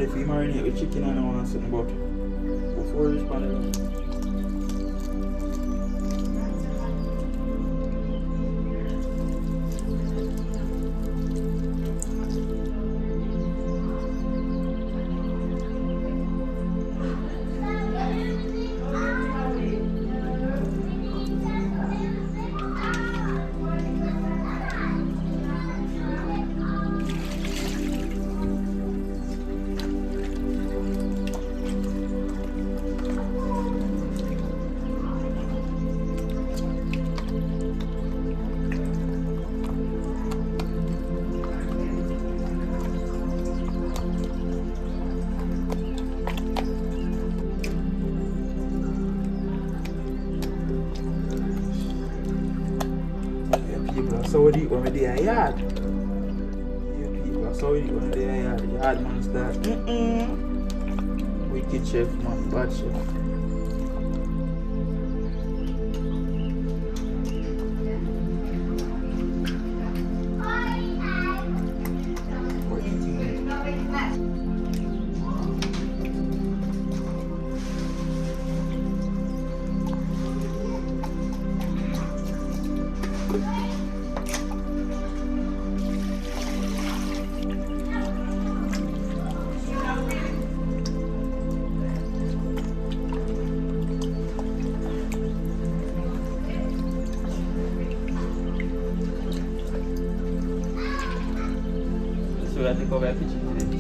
if you marinate with chicken and I want something, but before you respond, so we do it when we do a yard. Yeah, people, so we do it when we do a yard. Yard man start. Wicked chef, man, bad chef. So I think over kitchen today.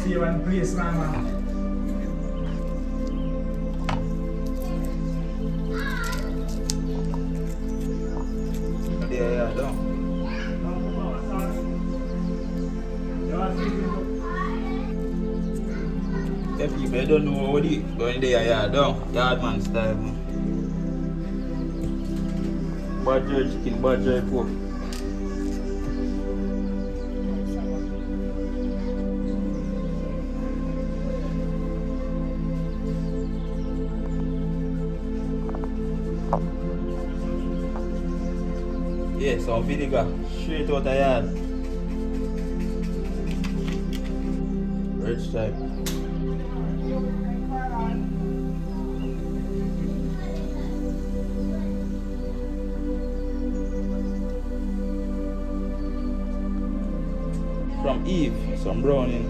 See you in place, man. I don't know what it going there, yeah, down. Yardman style, man. Bad joy chicken, bad joy pork. Yeah, some vinegar, straight out the yard. Red stripe. From Eve, some browning.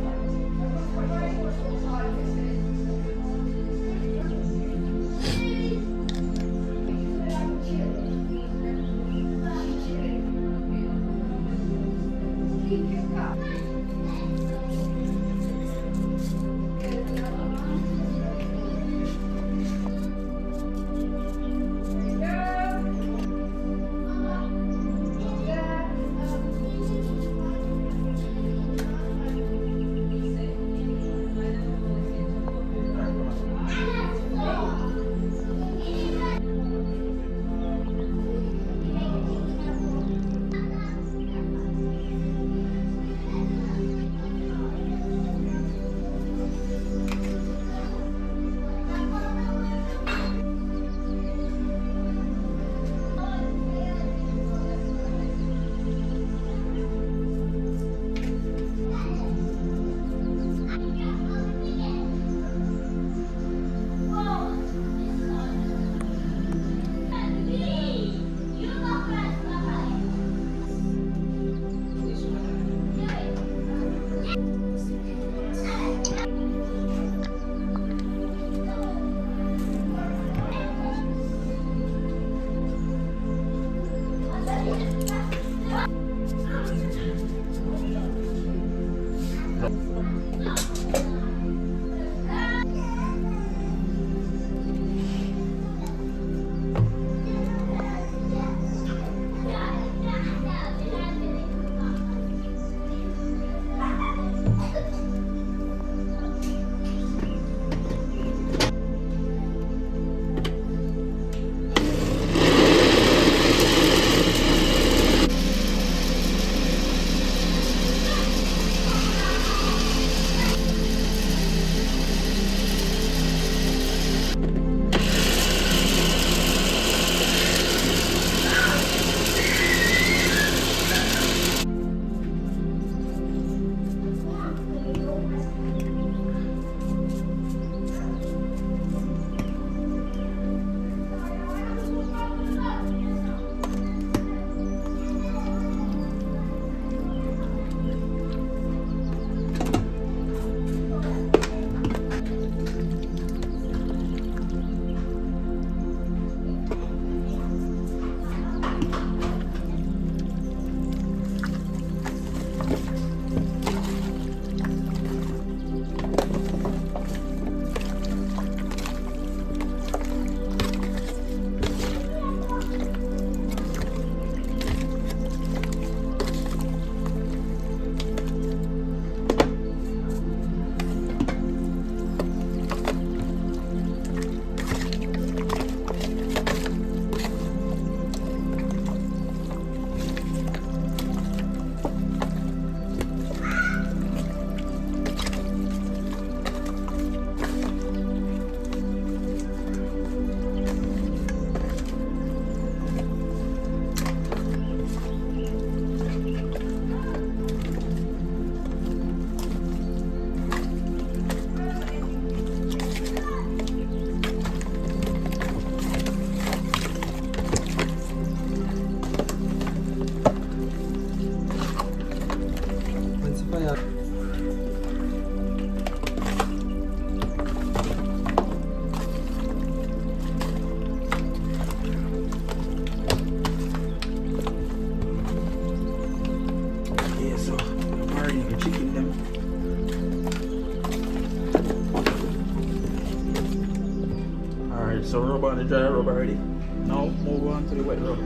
So rub on the dry rub already. Now move on to the wet rub.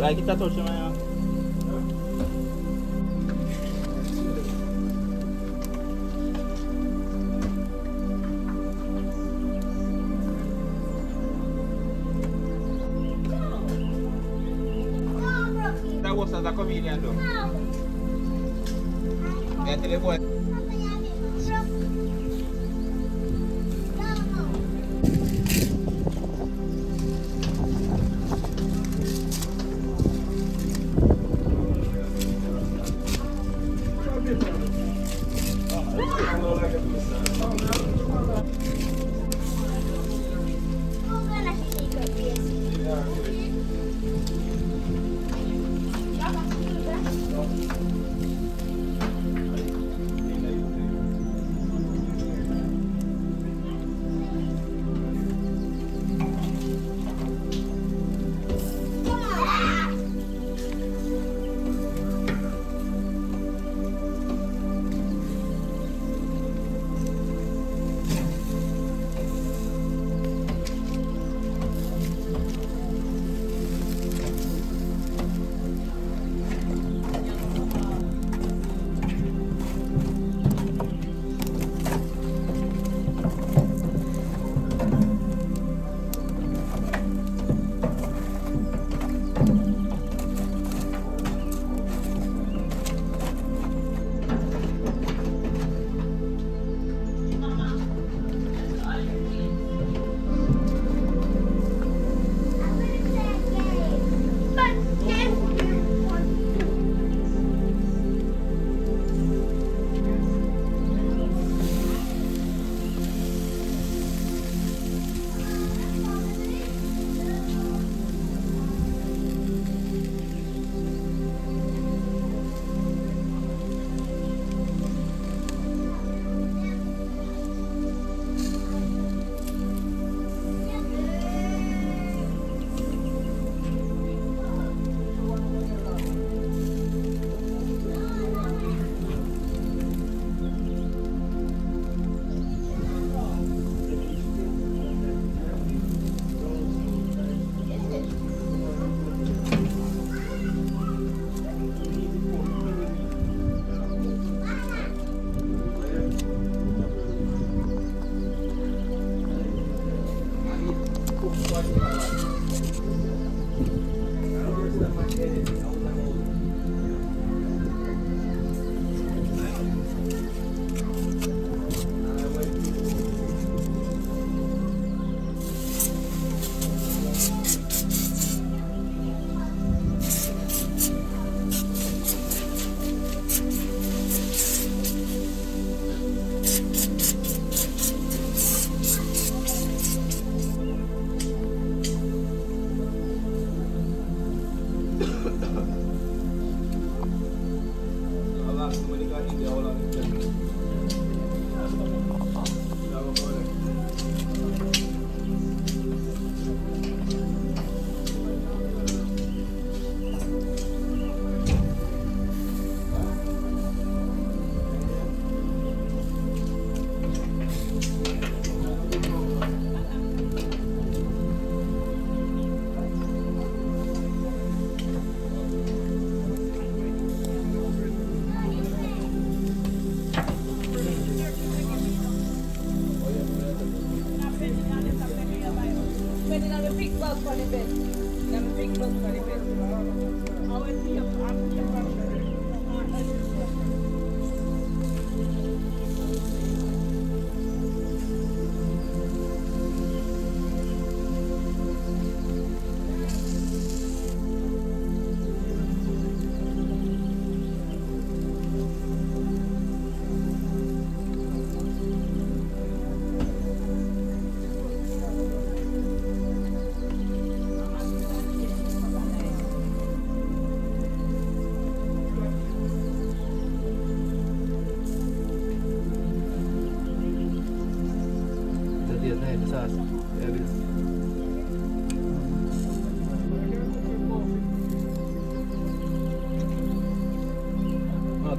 like it a touch on my that was as a comedian though. Yeah, tell the boy.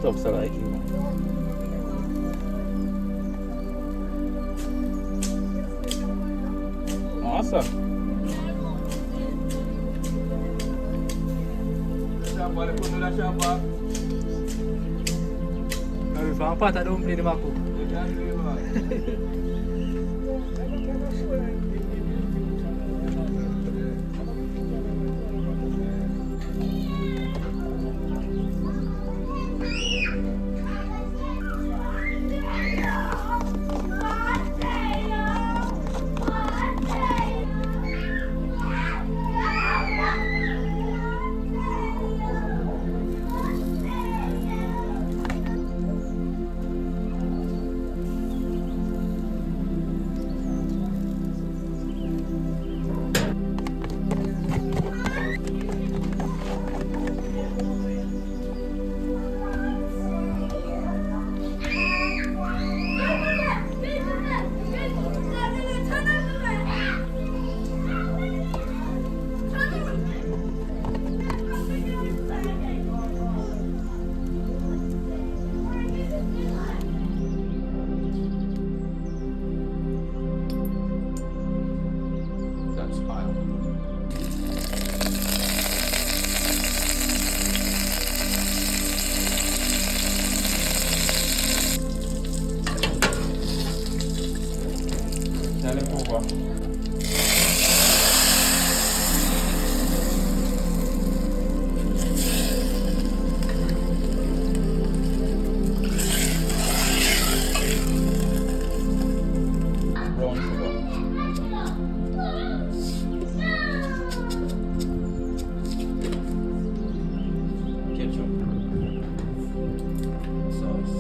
Top sa like you. Awesome. boleh pun dah siapa. Kami faham apa tak ada umplin di aku. Jangan lupa. That's fine. Dale poco. Brown sugar. Ketchup. Sauce.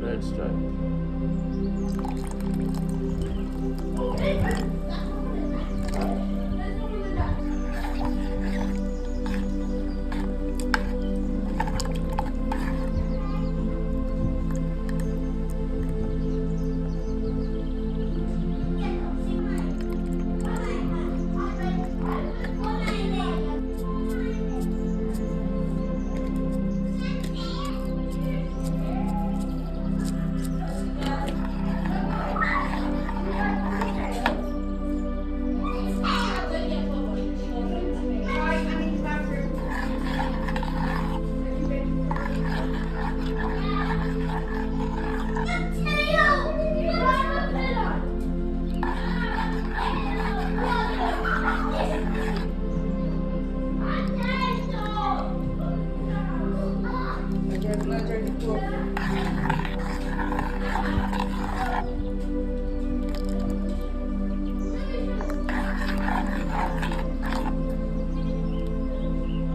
Red stripe.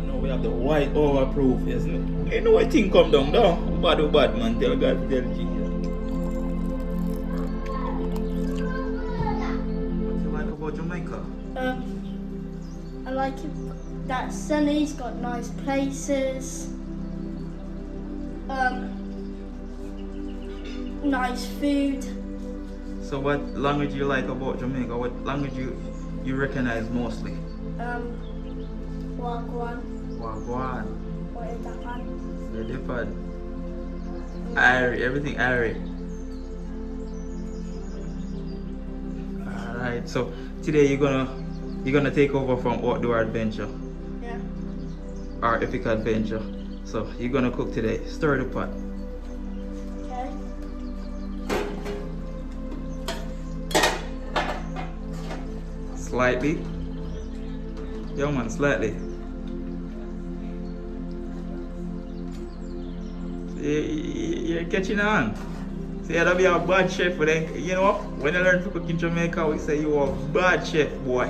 Now we have the white overproof, isn't it? You know what thing come down now? Bad or bad man, tell God, tell Jesus. What you like about Jamaica? I like it that sunny, it's got nice places, nice food. So what language you like about Jamaica? What language you recognize mostly? Wagwan, Wagwan, what is that one? the different Irie, everything Irie. Alright, so today you're gonna take over from Outdoor Adventure Yeah. or Epic Adventure. So you're gonna cook today. Stir the pot. Okay. Slightly. Yo man, slightly. You're catching on. So you gotta be a bad chef, but then, you know, when you learn to cook in Jamaica, we say you are a bad chef, boy.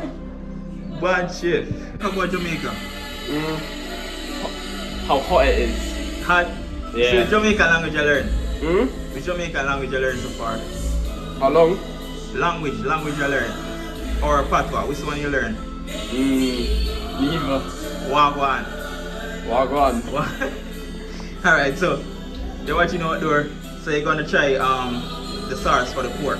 Bad chef. How about Jamaica? How hot it is. Hot? Yeah. So Jamaican language you learn? Hmm? Which Jamaican language you learn so far? How long? Language you learn? Or patois, which one you learn? Neither. Wagwan. Wagwan. Alright, so you're watching Outdoor. So you're gonna try the sauce for the pork.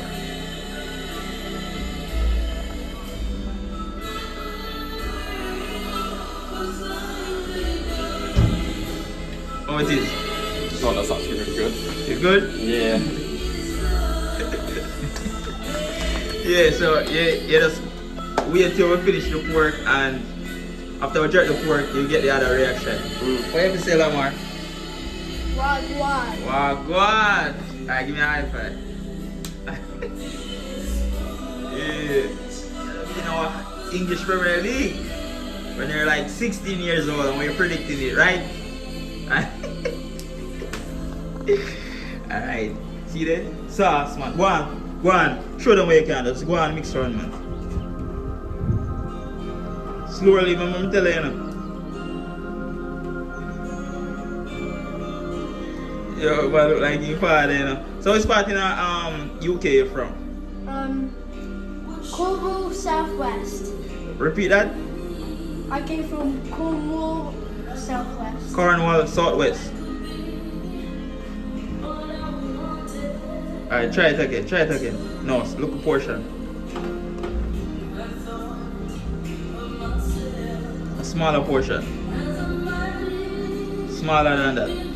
Oh, it is. Oh, that's actually really good. You good? Yeah. Yeah, so you just wait till we finish the pork, and after we jerk the pork, you get the other reaction. What you have to say, Lamar? Wagwan. Wagwan! Alright, give me a high five. Yeah. You know, English Premier League. When you're like 16 years old and we're predicting it, right? Alright. See that? Sauce, man. Go on. Show them where you can. Just go on, mix around, man. Slowly, man. I'm telling you. Yo, man, look like your father, you know. So, which part in UK you from? Cornwall, Southwest. Repeat that. I came from Cornwall, Southwest. Cornwall, Southwest. Alright, try it again. No, look a portion. A smaller portion. Smaller than that.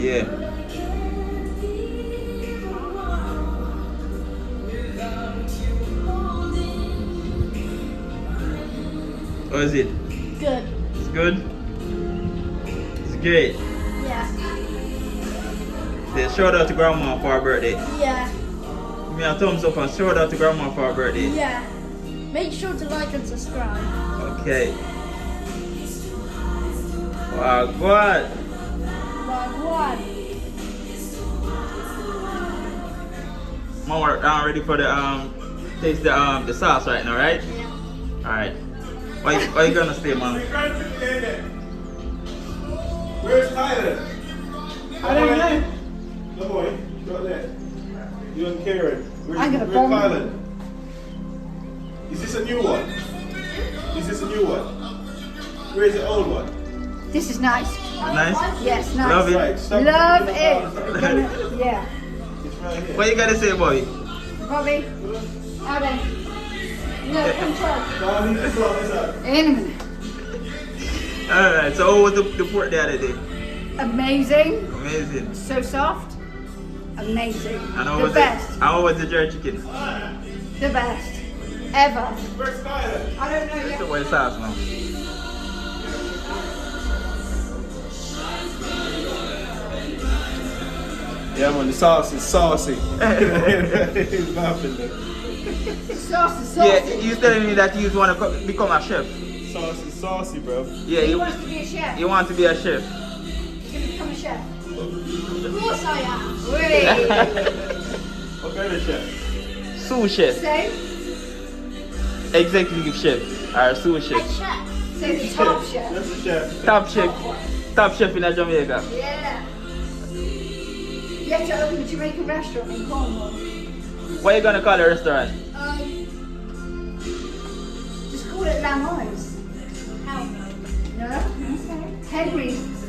Yeah. How is it? Good. It's good? It's great. Yeah. Say shout out to grandma for her birthday. Yeah. Give me a thumbs up and shout out to grandma for her birthday. Yeah. Make sure to like and subscribe. Okay. Wow, good. Wagwan. Mom, we're ready for the taste the sauce right now, right? Yeah. Alright. Why you gonna stay, man? Where's Tyler? I don't know. The boy, not there. You and Karen. I'm gonna where's bomb Tyler? Is this a new one? Is this a new one? Where's the old one? This is nice. Nice? Yes, nice. Love it. Right, stop Love putting it. the Yeah. It's right here. What you gotta say, boy? Bobby, Adam. No, control. No, I need to sort this out. In a minute. Alright, so how was the pork the other day? Amazing. Amazing. So soft. Amazing. And how The was best. it? How was the jerk chicken? The best. Ever. Where's Tyler? I don't know It's yet. the white sauce now. Yeah, man, the sauce is saucy. It's nothing. The sauce is Yeah, saucy. you telling me that you want to become a chef? Sauce is saucy, bro. Yeah, He you wants to be a chef. want to be a chef. He's going to become a chef. Of course I am. Really? What kind of chef? Sous chef, Say, executive chef, or sous Head chef. chef. say the top chef. That's a chef. Top chef in Jamaica. Yeah. You have to open a Jamaican restaurant in Cornwall. What are you gonna call the restaurant? Just call it Lamoy's. How? No? Okay. Henry's.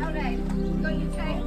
Okay, got your tape?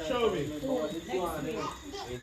Show me.